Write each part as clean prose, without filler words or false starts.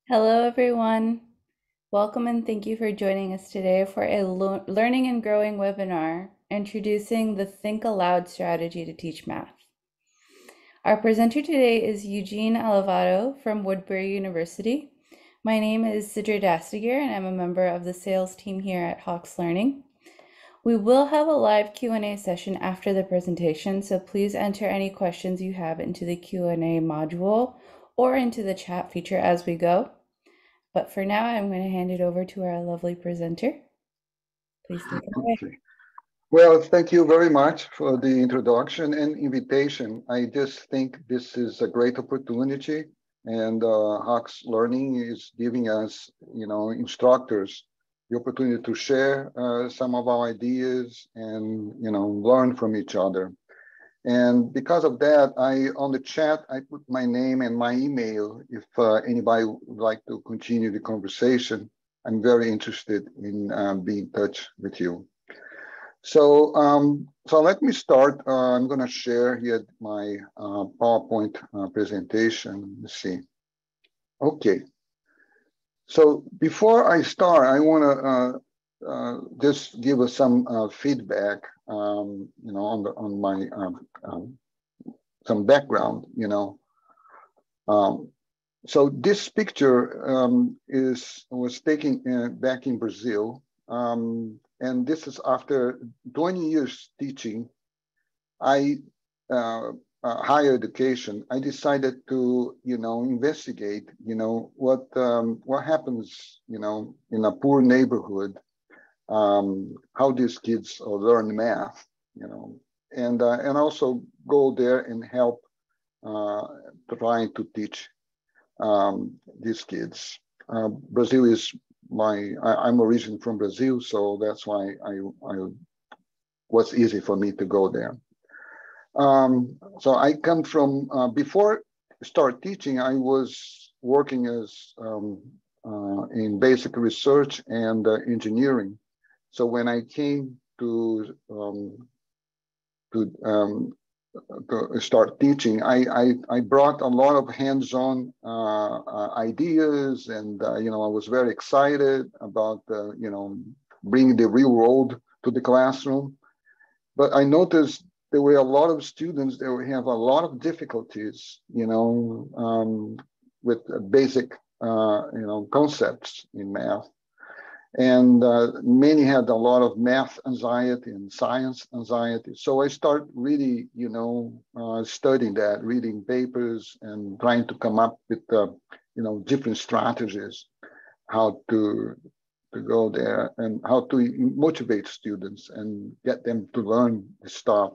Hello, everyone. Welcome and thank you for joining us today for a learning and growing webinar introducing the Think Aloud Strategy to teach math. Our presenter today is Eugene Allevato from Woodbury University. My name is Sidra Dastiger and I'm a member of the sales team here at Hawks Learning. We will have a live Q&A session after the presentation, so please enter any questions you have into the Q&A module or into the chat feature as we go. But for now, I'm going to hand it over to our lovely presenter. Please take it away. Okay. Well, thank you very much for the introduction and invitation. I just think this is a great opportunity, and Hawks Learning is giving us, instructors the opportunity to share some of our ideas and, learn from each other. And because of that, on the chat, I put my name and my email. If anybody would like to continue the conversation, I'm very interested in being in touch with you. So let me start. I'm going to share here my PowerPoint presentation. Let's see. Okay. So before I start, I want to just give us some feedback, on my some background. So this picture was taken back in Brazil. And this is after 20 years teaching, higher education. I decided to, investigate, what happens, in a poor neighborhood, how these kids learn math, and also go there and help trying to teach these kids. Brazil is I'm originally from Brazil, so that's why I was easy for me to go there. So I come from, before I start teaching, I was working as in basic research and engineering. So when I came to start teaching, I brought a lot of hands-on ideas, and I was very excited about bringing the real world to the classroom. But I noticed there were a lot of students that have a lot of difficulties, with basic concepts in math. And many had a lot of math anxiety and science anxiety. So I started really, studying that, reading papers and trying to come up with, different strategies, how to go there and how to motivate students and get them to learn the stuff.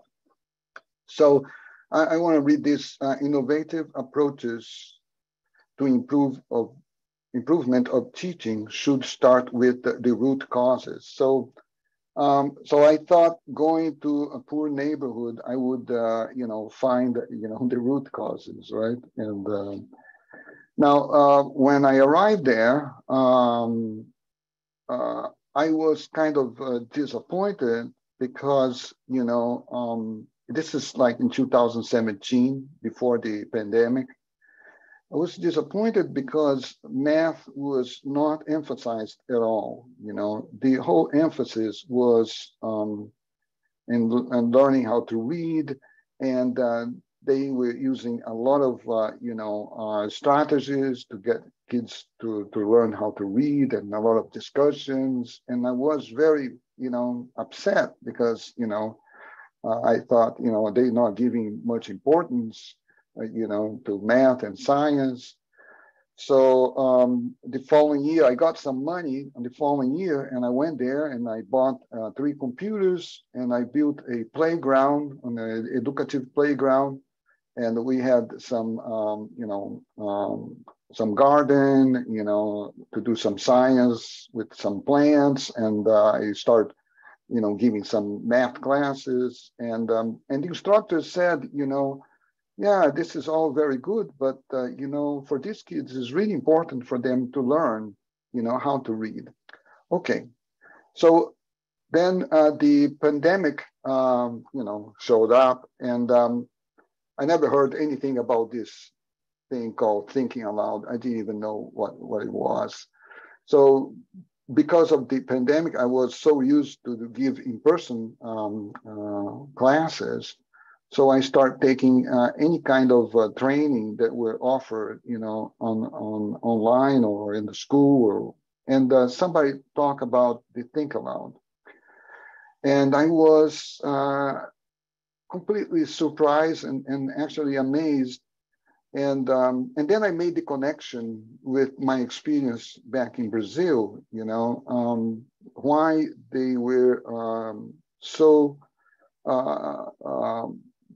So I want to read these innovative approaches to improvement of teaching should start with the root causes. So I thought going to a poor neighborhood, I would, find, the root causes, right? And now, when I arrived there, I was kind of disappointed because, this is like in 2017, before the pandemic. I was disappointed because math was not emphasized at all. The whole emphasis was in learning how to read, and they were using a lot of strategies to get kids to learn how to read, and a lot of discussions. And I was very upset because I thought they're not giving much importance to math and science. So the following year, I got some money on the following year, and I went there and I bought 3 computers, and I built a playground, an educative playground, and we had some, some garden, to do some science with some plants, and I started, giving some math classes, and the instructor said, yeah, this is all very good, but for these kids, it's really important for them to learn, how to read. Okay, so then the pandemic, showed up, and I never heard anything about this thing called Thinking Aloud. I didn't even know what it was. So because of the pandemic, I was so used to give in-person classes. So I start taking any kind of training that were offered, on online or in the school, and somebody talk about the Think Aloud, and I was completely surprised and actually amazed. And then I made the connection with my experience back in Brazil, why they were so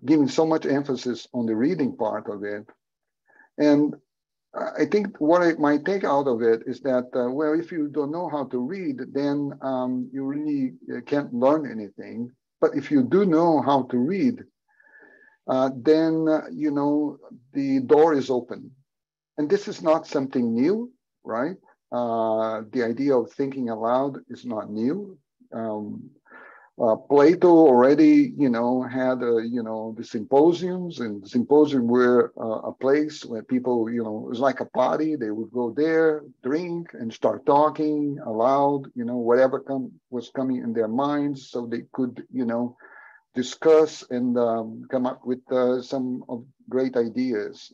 giving so much emphasis on the reading part of it. And I think what I might take out of it is that, well, if you don't know how to read, then you really can't learn anything. But if you do know how to read, then, the door is open. And this is not something new, right? The idea of thinking aloud is not new. Plato already, had, the symposiums, and the symposium were a place where people, it was like a party. They would go there, drink, and start talking aloud, whatever was coming in their minds, so they could, discuss and come up with some of great ideas,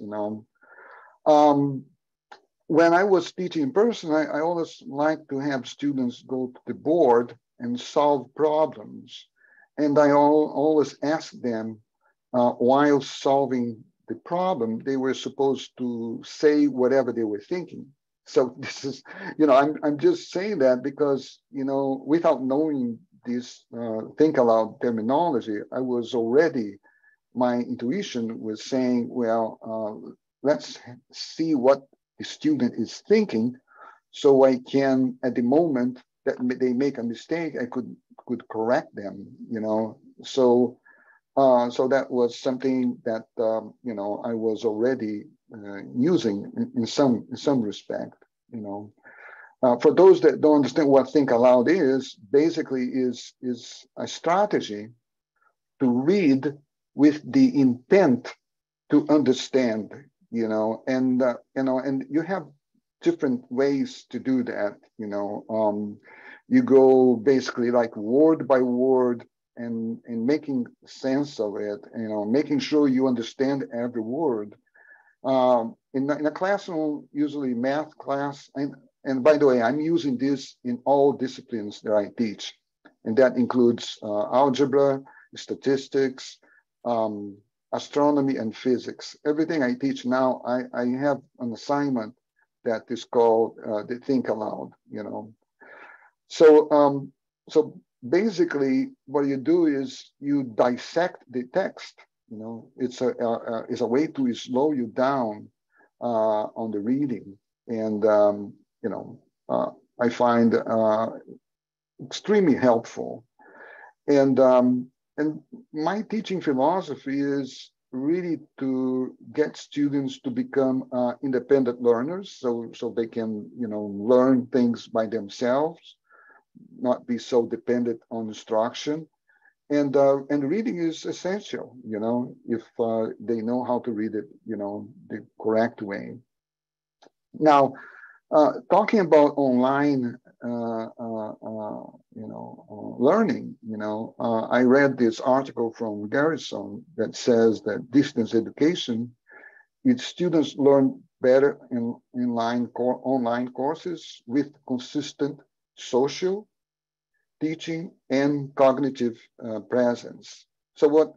When I was teaching in person, I always like to have students go to the board and solve problems. And I always ask them, while solving the problem, they were supposed to say whatever they were thinking. So this is, I'm just saying that because, without knowing this think aloud terminology, I was already, my intuition was saying, well, let's see what the student is thinking, so I can, at the moment that they make a mistake, I could correct them, So so that was something that I was already using in some respect, For those that don't understand what Think Aloud is, basically is a strategy to read with the intent to understand, and you have different ways to do that, you go basically like word by word and making sense of it, making sure you understand every word. In a classroom, usually math class, and by the way, I'm using this in all disciplines that I teach, and that includes algebra, statistics, astronomy, and physics. Everything I teach now, I have an assignment that is called the Think Aloud, So, so basically, what you do is you dissect the text. It's a way to slow you down on the reading, and I find extremely helpful. And my teaching philosophy is really to get students to become independent learners, so they can learn things by themselves, not be so dependent on instruction. And reading is essential, if they know how to read it, the correct way. Now, talking about online, learning, I read this article from Garrison that says that distance education, its students learn better in online courses with consistent social, teaching, and cognitive presence. So what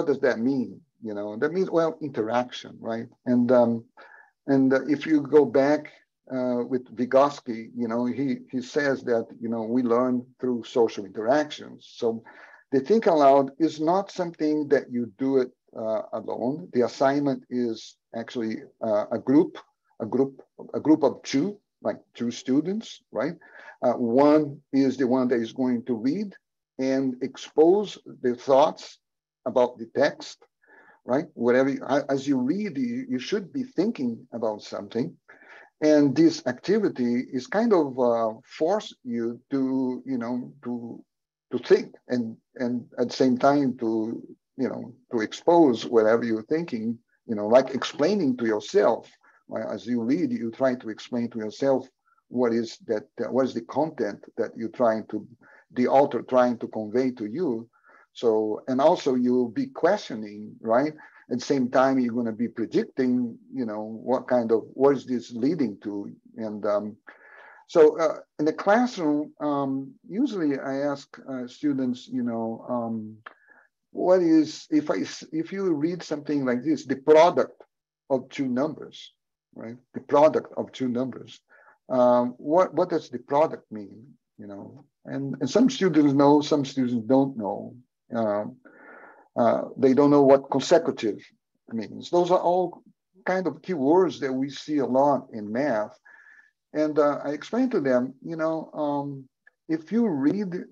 does that mean? That means, well, interaction, right? And if you go back with Vygotsky, he says that, we learn through social interactions. So the Think Aloud is not something that you do it alone. The assignment is actually a group of two, like two students, right? One is the one that is going to read and expose their thoughts about the text, right? As you read, you should be thinking about something. And this activity is kind of force you to, to think and at the same time to expose whatever you're thinking, like explaining to yourself, right? As you read, you try to explain to yourself what is the content that the author trying to convey to you. So, and also you'll be questioning, right? At the same time, you're going to be predicting, what is this leading to? And so in the classroom, usually I ask students, what is, if you read something like this, the product of two numbers, right? The product of two numbers. What does the product mean? And some students know, some students don't know. They don't know what consecutive means. Those are all kind of key words that we see a lot in math. And I explained to them, if you read,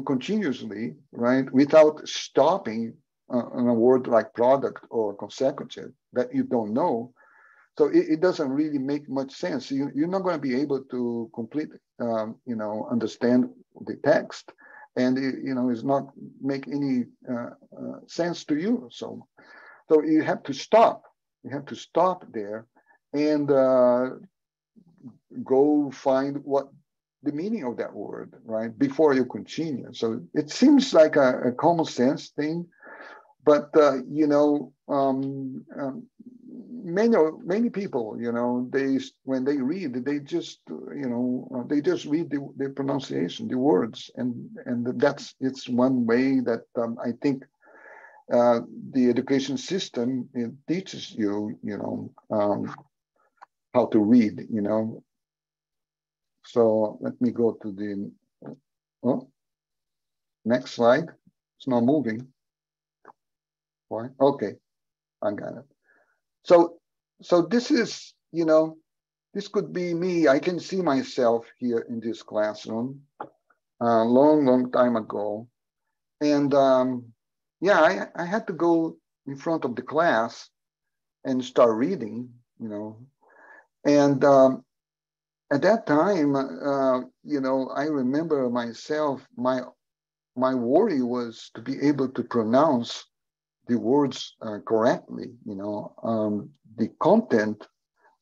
continuously, right, without stopping on a word like product or consecutive that you don't know, so it doesn't really make much sense. You're not going to be able to completely, understand the text, and it's not make any sense to you. So you have to stop. You have to stop there and go find what the meaning of that word, right, before you continue. So it seems like a common sense thing, but many people, when they read, they just read the pronunciation, the words, and it's one way that I think the education system, it teaches you, how to read, So let me go to the next slide. It's not moving. Why? Okay, I got it. So this is, this could be me. I can see myself here in this classroom a long time ago. And I had to go in front of the class and start reading, And at that time, I remember myself, my worry was to be able to pronounce the words correctly. The content,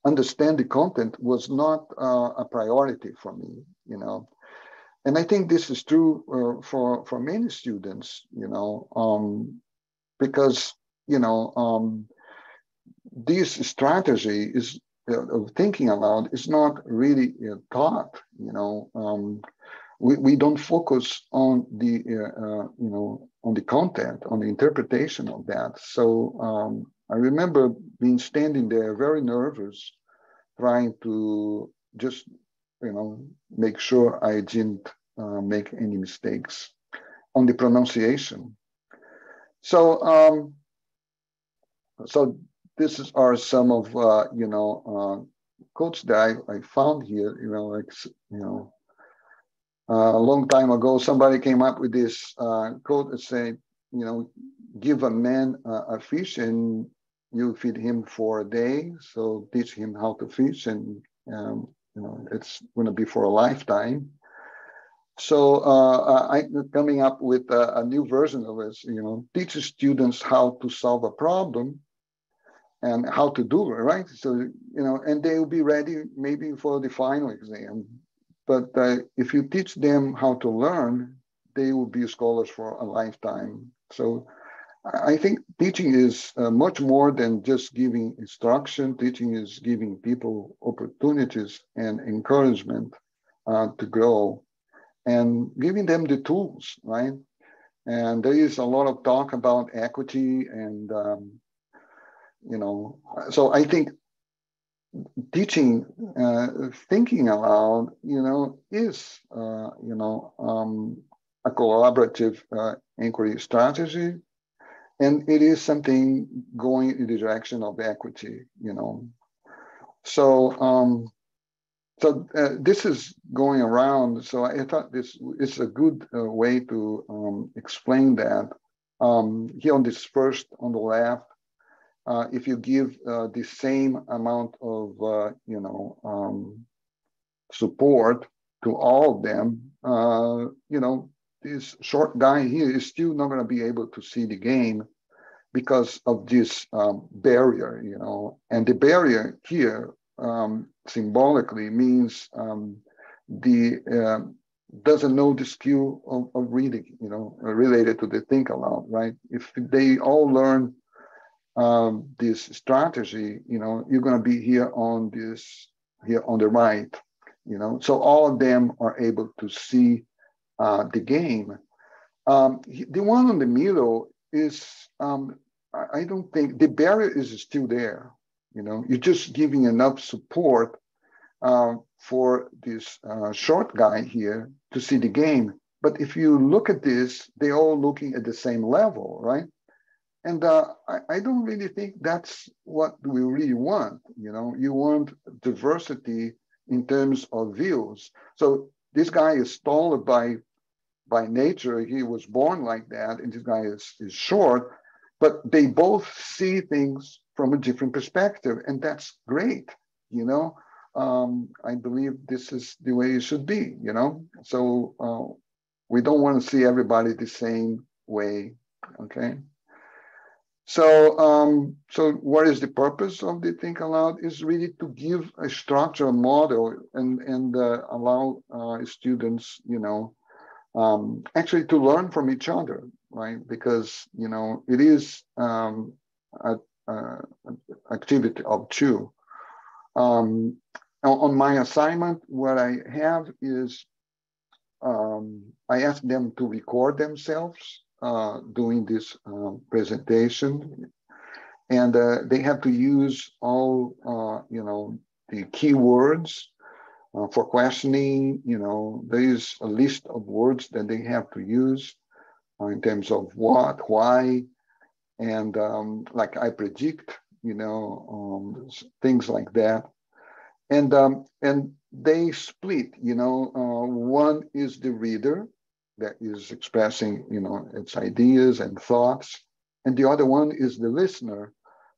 understand the content was not a priority for me. And I think this is true for many students. Because this strategy is of thinking aloud is not really taught. We don't focus on the on the content, on the interpretation of that. So I remember being standing there very nervous, trying to just make sure I didn't make any mistakes on the pronunciation. So so this are some of quotes that I found here. A long time ago, somebody came up with this quote that said, give a man a fish and you feed him for a day. So teach him how to fish, and it's going to be for a lifetime. So I'm coming up with a new version of this. Teach students how to solve a problem and how to do it, right? So and they will be ready maybe for the final exam. But if you teach them how to learn, they will be scholars for a lifetime. So I think teaching is much more than just giving instruction. Teaching is giving people opportunities and encouragement to grow and giving them the tools, right? And there is a lot of talk about equity and, so I think teaching, thinking aloud, is, a collaborative inquiry strategy, and it is something going in the direction of equity, So, this is going around. So I thought this is a good way to explain that. Here on this first, on the left, if you give the same amount of support to all of them, this short guy here is still not going to be able to see the game because of this barrier, and the barrier here symbolically means the doesn't know the skill of reading, related to the think aloud, right? If they all learn this strategy, you're going to be here on the right, so all of them are able to see the game. The one in the middle is, I don't think the barrier is still there. You're just giving enough support for this short guy here to see the game. But if you look at this, they're all looking at the same level, right? And I don't really think that's what we really want. You want diversity in terms of views. So this guy is taller by nature. He was born like that, and this guy is short, but they both see things from a different perspective, and that's great. I believe this is the way it should be. So we don't want to see everybody the same way. Okay. So what is the purpose of the Think Aloud? Is really to give a structure, a model, and allow students, actually to learn from each other, right? Because it is an activity of two. On my assignment, what I have is I ask them to record themselves doing this presentation, and they have to use all the keywords for questioning. There is a list of words that they have to use in terms of what, why, and like I predict, things like that. And they split. One is the reader that is expressing, its ideas and thoughts, and the other one is the listener.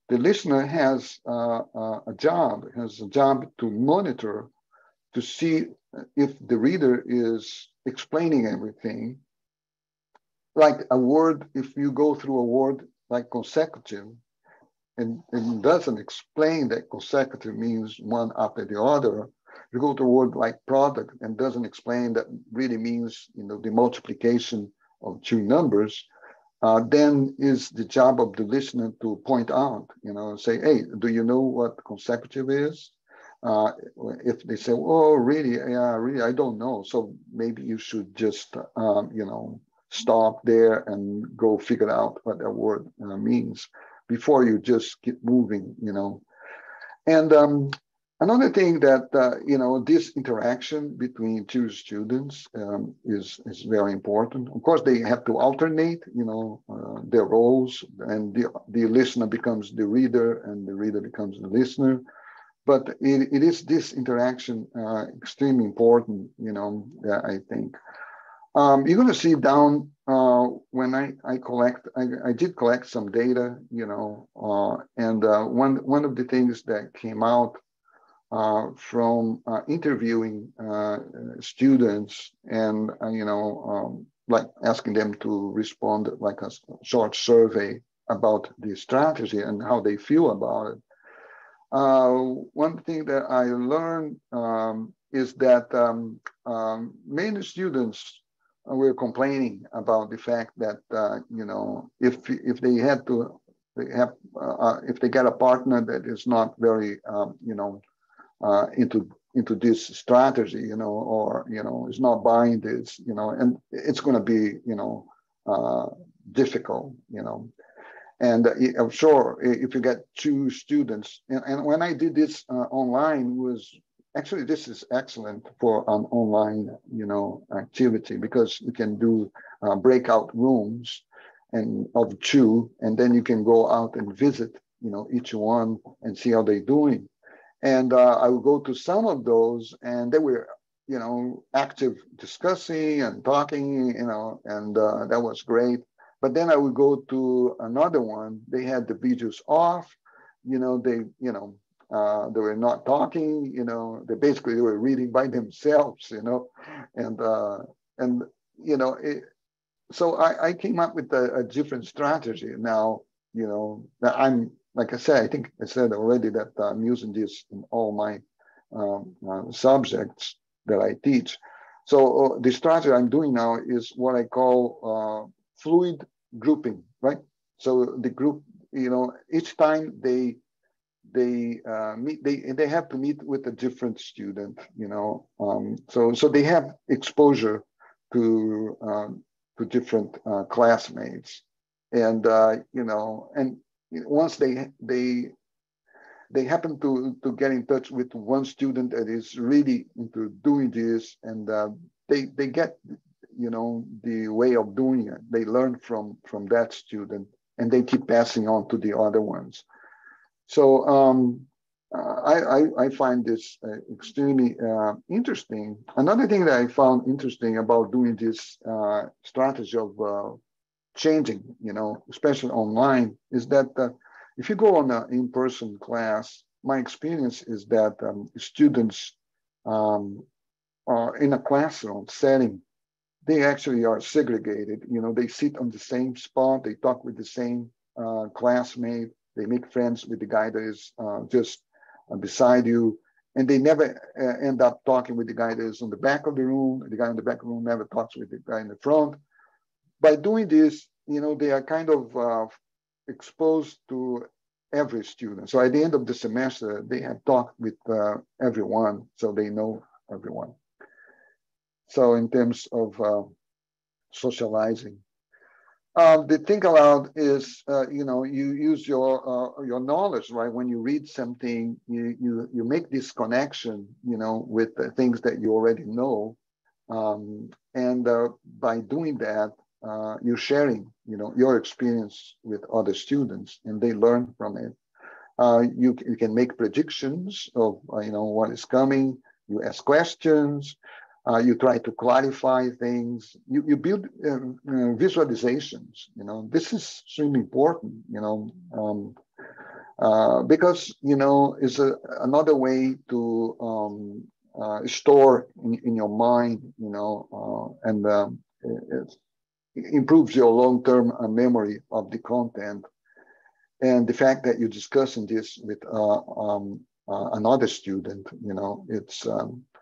The listener has a job to monitor, to see if the reader is explaining everything. Like a word, if you go through a word like consecutive, and doesn't explain that consecutive means one after the other. You go to a word like product and doesn't explain that really means, the multiplication of two numbers, then is the job of the listener to point out, say, hey, do you know what consecutive is? If they say, oh, really, yeah, really, I don't know. So maybe you should just, stop there and go figure out what that word means before you just keep moving, And another thing that, this interaction between two students is very important. Of course, they have to alternate, their roles, and the listener becomes the reader and the reader becomes the listener. But it is this interaction extremely important, I think. You're going to see down when I did collect some data, and one of the things that came out from interviewing students and, like asking them to respond like a short survey about the strategy and how they feel about it. One thing that I learned is that many students were complaining about the fact that if they had to, if they get a partner that is not very into this strategy, or is not buying this, and it's going to be difficult, And I'm sure if you get two students, and when I did this online, actually this is excellent for an online, activity, because you can do breakout rooms and of two, and then you can go out and visit, each one and see how they're doing. And I would go to some of those, and they were, active discussing and talking, and that was great. But then I would go to another one. They had the videos off. They were not talking. They were reading by themselves. So I came up with a different strategy. Now I'm, like I said, I think I said already that I'm using this in all my subjects that I teach. So the strategy I'm doing now is what I call fluid grouping, right? So the group, each time they meet, they have to meet with a different student, so they have exposure to different classmates, and and once they happen to get in touch with one student that is really into doing this, and they get the way of doing it. They learn from that student, and they keep passing on to the other ones. So I find this extremely interesting. Another thing that I found interesting about doing this strategy of changing, especially online, is that if you go on an in-person class, my experience is that students are in a classroom setting. They actually are segregated. They sit on the same spot. They talk with the same classmate. They make friends with the guy that is just beside you. And they never end up talking with the guy that is on the back of the room. The guy in the back of the room never talks with the guy in the front. By doing this, they are kind of exposed to every student. So at the end of the semester, they have talked with everyone, so they know everyone. So in terms of socializing, the think aloud is, you use your knowledge, right? When you read something, you make this connection, with the things that you already know, and by doing that, you're sharing, your experience with other students, and they learn from it. You can make predictions of, what is coming. You ask questions. You try to clarify things. You build visualizations. This is extremely important. Because is another way to store in your mind. And it improves your long-term memory of the content. And the fact that you're discussing this with another student, it's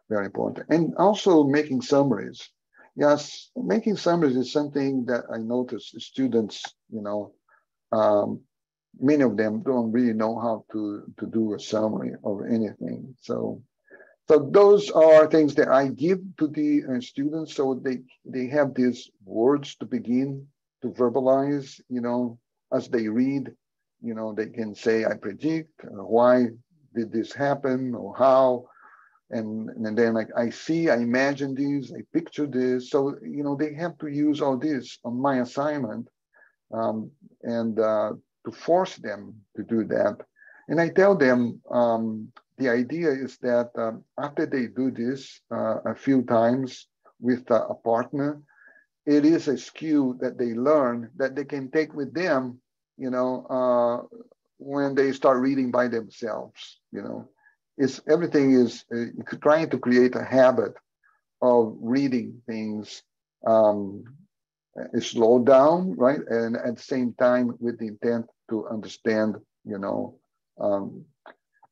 very important. And also making summaries. Yes, making summaries is something that I notice students, many of them don't really know how to do a summary of anything. So those are things that I give to the students, so they have these words to begin to verbalize, as they read. They can say, I predict, why did this happen, or how, and then like I see, I imagine this, I picture this. So they have to use all this on my assignment, and to force them to do that. And I tell them, the idea is that after they do this a few times with a partner, it is a skill that they learn that they can take with them, when they start reading by themselves. It's everything is trying to create a habit of reading things, slow down, right? And at the same time with the intent to understand,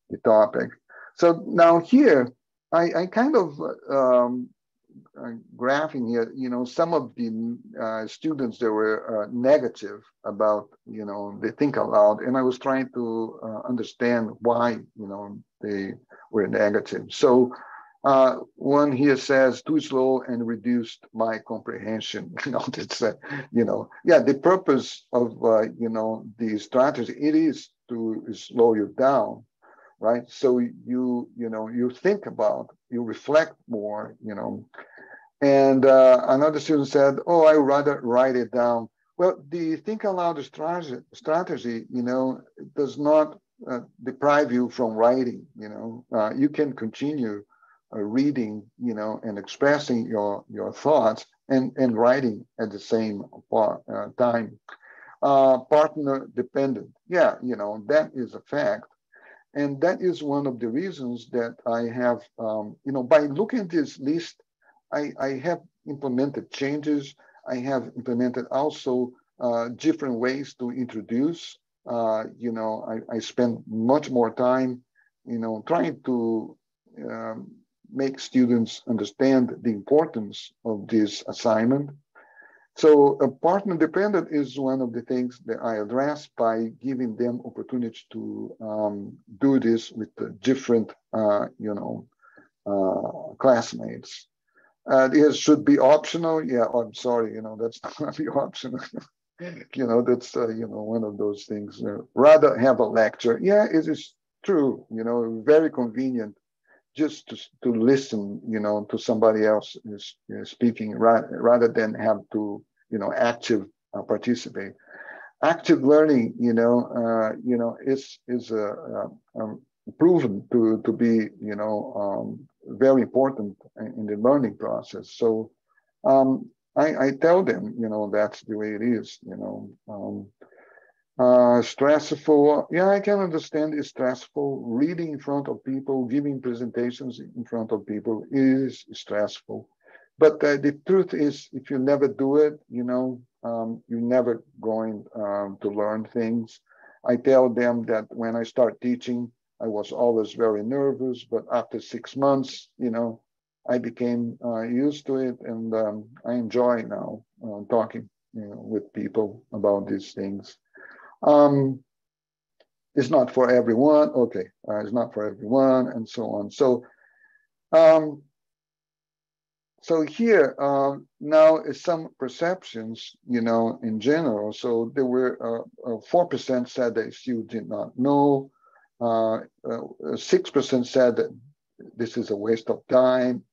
the topic. So now here, I kind of graphing here, some of the students that were negative about, they think aloud, and I was trying to understand why, they were negative. So one here says too slow and reduced my comprehension. That's yeah. The purpose of the strategy, it is to slow you down, right? So you think about, you reflect more, And another student said, "Oh, I rather write it down." Well, the think aloud strategy, does not deprive you from writing. You can continue reading, and expressing your thoughts and writing at the same time. Partner dependent, yeah, that is a fact. And that is one of the reasons that I have, by looking at this list, I have implemented changes. I have implemented also different ways to introduce I spend much more time, trying to um, make students understand the importance of this assignment. So a partner dependent is one of the things that I address by giving them opportunity to do this with the different, classmates. This should be optional. Yeah, I'm sorry, that's not going to be optional. That's, one of those things. Rather have a lecture. Yeah, it is true, very convenient just to listen, to somebody else speaking rather than have to, active participate. Active learning, is proven to be, very important in the learning process. So I tell them, that's the way it is, stressful. Yeah, I can understand it's stressful. Reading in front of people, giving presentations in front of people is stressful. But the truth is, if you never do it, you're never going to learn things. I tell them that when I start teaching, I was always very nervous, but after 6 months, I became used to it, and I enjoy now talking, with people about these things. Um, it's not for everyone. Okay, it's not for everyone, and so on. Um, so here now is some perceptions, in general. So there were 4% said they still did not know. 6% said that this is a waste of time.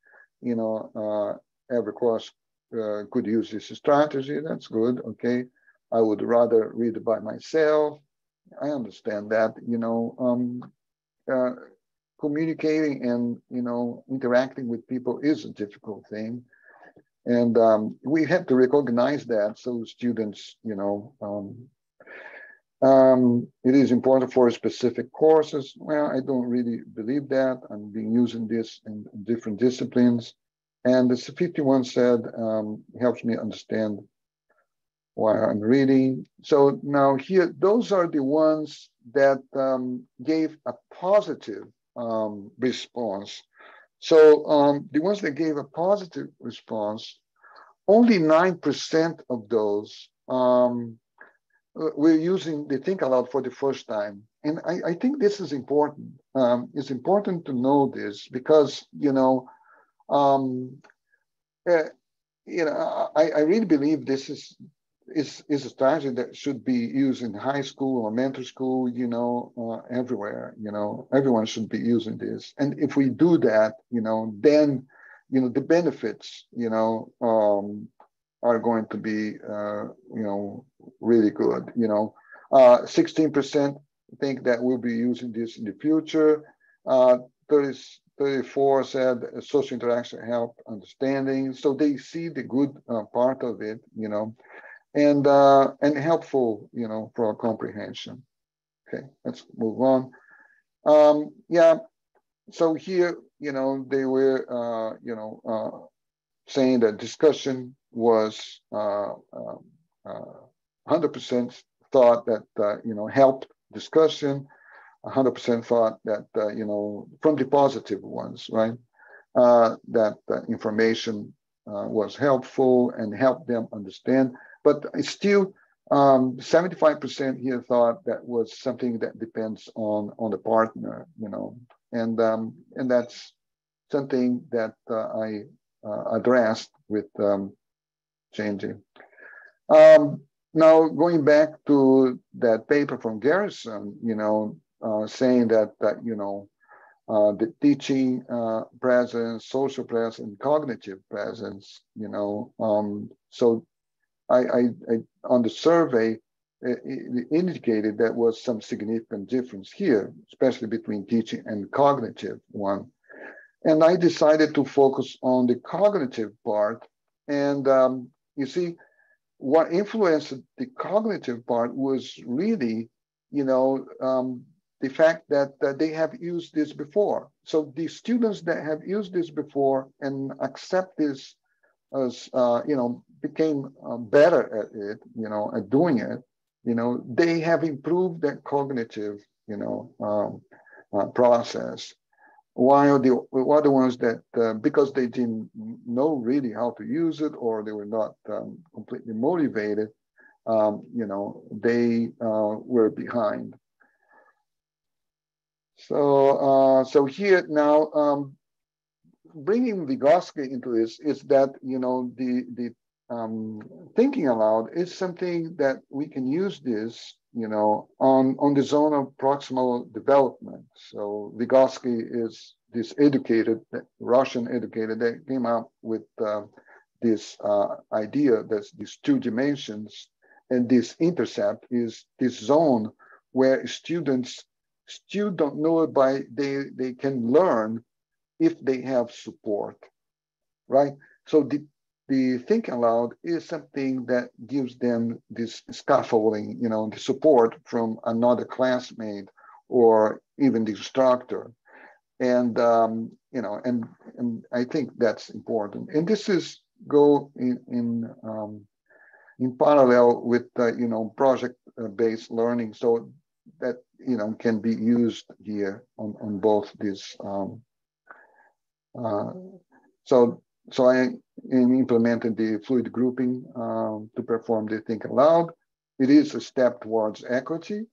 Every course could use this strategy. That's good. Okay, I would rather read it by myself. I understand that, uh, communicating and, interacting with people is a difficult thing. And we have to recognize that. So students, it is important for specific courses. Well, I don't really believe that. I'm been using this in different disciplines. And the 51 said, helps me understand while I'm reading. So now here, those are the ones that gave a positive response. So the ones that gave a positive response, only 9% of those were using the Think Aloud for the first time. And I think this is important. It's important to know this because, um, uh, I really believe this is a strategy that should be used in high school, elementary school, everywhere. Everyone should be using this. And if we do that, then, the benefits, are going to be, really good. 16% think that we'll be using this in the future. 34 said social interaction help understanding. So they see the good part of it, and helpful, for comprehension. Okay, let's move on. Yeah, so here, they were, saying that discussion was 100% thought that, helped discussion. 100% thought that, from the positive ones, right? That information was helpful and helped them understand. But still, 75% here thought that was something that depends on the partner, and that's something that I addressed with changing. Now, going back to that paper from Garrison, saying that the teaching presence, social presence, and cognitive presence, so I on the survey, it indicated there was some significant difference here, especially between teaching and cognitive one. And I decided to focus on the cognitive part. And you see, what influenced the cognitive part was really, the fact that they have used this before. So the students that have used this before and accept this as, became better at it, at doing it. they have improved their cognitive, process. While the other ones that, because they didn't know really how to use it, or they were not completely motivated, they were behind. So here now, bringing Vygotsky into this is that the thinking aloud is something that we can use this on the zone of proximal development. So Vygotsky is this educated Russian educator that came up with this idea that these two dimensions, and this intercept is this zone where students still don't know it, by they can learn if they have support, right? So the think aloud is something that gives them this scaffolding, the support from another classmate or even the instructor. And and I think that's important. And this is go in parallel with project-based learning, so that can be used here on both these. So I implemented the fluid grouping to perform the think aloud. It is a step towards equity,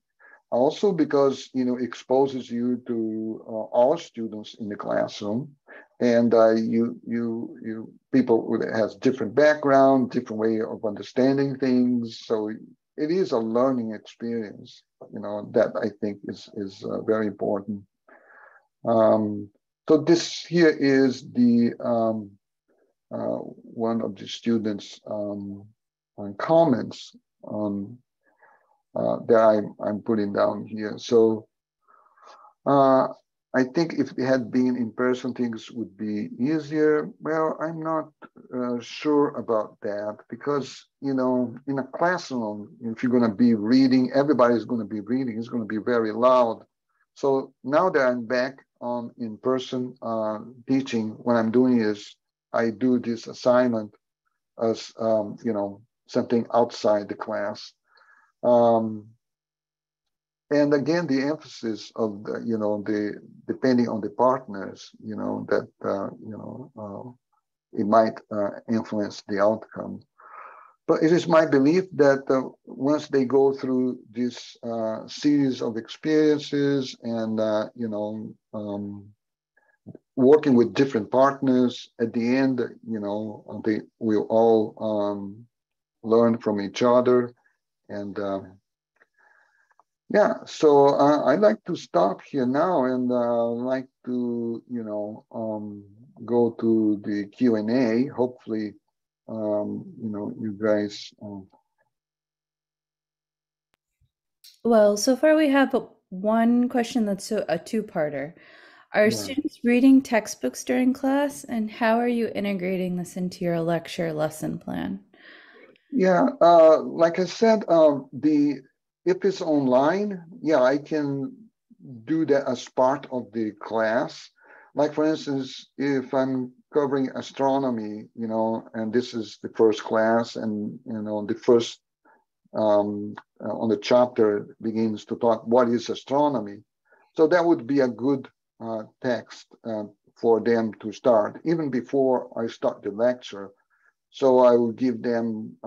also because exposes you to all students in the classroom, and you people that has different background, different way of understanding things. So it is a learning experience, that I think is very important. So this here is the one of the students' comments that I'm putting down here. So I think if it had been in person, things would be easier. Well, I'm not sure about that, because in a classroom, if you're going to be reading, everybody's going to be reading. It's going to be very loud. So now that I'm back on in-person teaching, what I'm doing is I do this assignment as something outside the class. And again, the emphasis of the depending on the partners, that it might influence the outcome. But it is my belief that once they go through this series of experiences and working with different partners, at the end, they will all learn from each other. And yeah, so I'd like to stop here now, and like to go to the Q&A. Hopefully, you guys. Well, so far we have one question that's a two-parter. Are Yeah. students reading textbooks during class, and how are you integrating this into your lecture lesson plan? Yeah, like I said, if it's online, yeah, I can do that as part of the class. Like for instance, if I'm covering astronomy, and this is the first class, and the first on the chapter begins to talk what is astronomy, so that would be a good text for them to start even before I start the lecture. So I will give them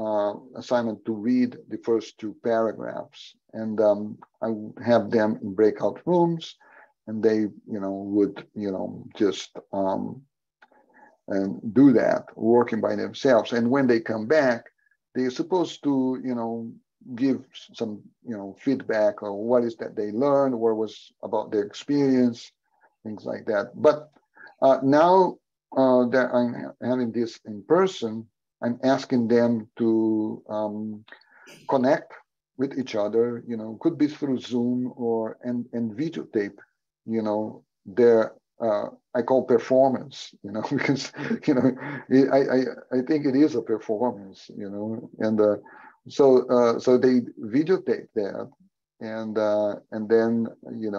assignment to read the first two paragraphs, and I will have them in breakout rooms, and they, would, just and do that, working by themselves. And when they come back, they're supposed to, give some, feedback or what is that they learned, what was about their experience, things like that. But now that I'm having this in person, I'm asking them to connect with each other, could be through Zoom or and videotape, their I call performance, because I think it is a performance, and so they videotape that, and then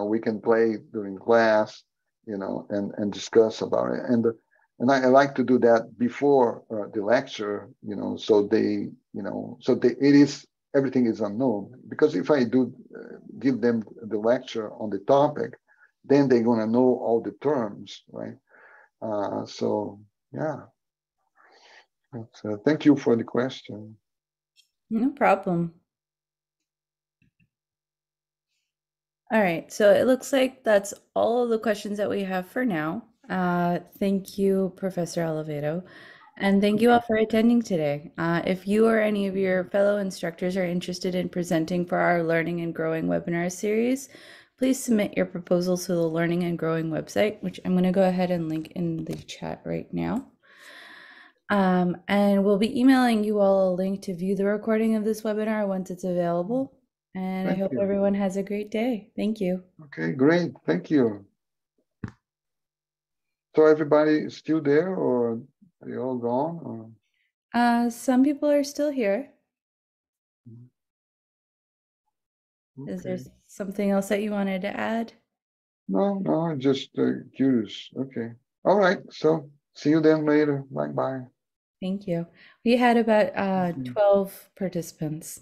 we can play during class, and discuss about it, and I like to do that before the lecture, so they, it is everything is unknown. Because if I do give them the lecture on the topic, then they're going to know all the terms, right? So, yeah. Thank you for the question. No problem. All right, so it looks like that's all of the questions that we have for now. Thank you, Professor Allevato, and thank you all for attending today. If you or any of your fellow instructors are interested in presenting for our Learning and Growing webinar series, please submit your proposals to the Learning and Growing website, which I'm going to go ahead and link in the chat right now. And we'll be emailing you all a link to view the recording of this webinar once it's available. And I Thank hope you. everyone has a great day. Thank you. Okay, great. Thank you. So everybody is still there, or are they all gone? Or? Some people are still here. Is there Okay. something else that you wanted to add? No, I'm just curious. Okay. All right. So see you then later. Bye. Thank you. We had about Okay. 12 participants.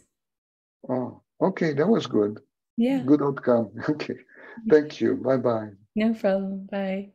Oh, okay. That was good. Yeah, Good outcome. Okay. Thank you. Bye. no problem. Bye.